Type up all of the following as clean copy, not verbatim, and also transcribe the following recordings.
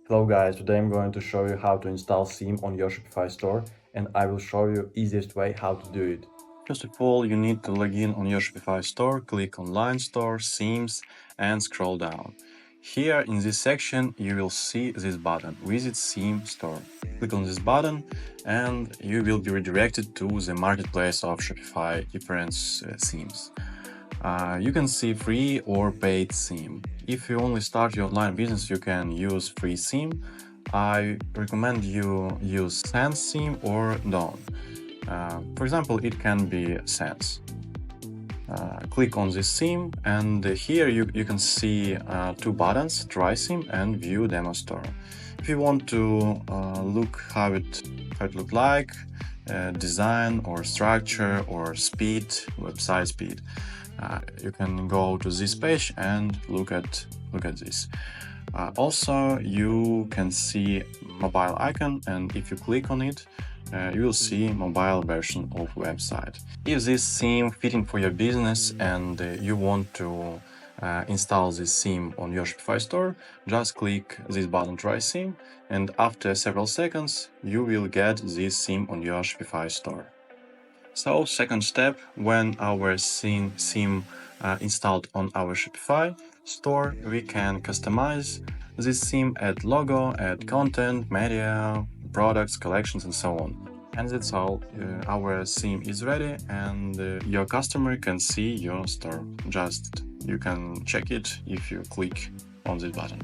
Hello guys, today I'm going to show you how to install theme on your Shopify store, and I will show you easiest way how to do it. First of all, you need to log in on your Shopify store, click Online Store, Themes, and scroll down. Here in this section, you will see this button, Visit Theme Store. Click on this button and you will be redirected to the marketplace of Shopify different themes. You can see free or paid theme. If you only start your online business, you can use free theme. I recommend you use Sans theme or don't. For example, it can be Sans. Click on this theme, and here you can see two buttons, Try Theme and View Demo Store. If you want to look how it look like, design or structure or speed, website speed, you can go to this page and look at this. Also, you can see mobile icon, and if you click on it, you will see mobile version of website. If this theme fitting for your business and you want to install this theme on your Shopify store, just click this button Try Theme, and after several seconds you will get this theme on your Shopify store. So second step, when our theme installed on our Shopify store, we can customize this theme, add logo, add content, media, products, collections, and so on. And that's all. Our theme is ready, and your customer can see your store. Just you can check it if you click on this button.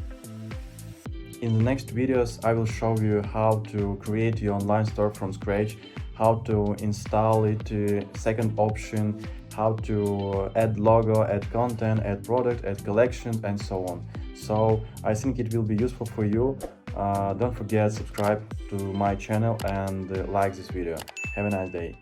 In the next videos, I will show you how to create your online store from scratch, how to install it, second option, how to add logo, add content, add product, add collections, and so on. So I think it will be useful for you. Don't forget subscribe to my channel and like this video. Have a nice day.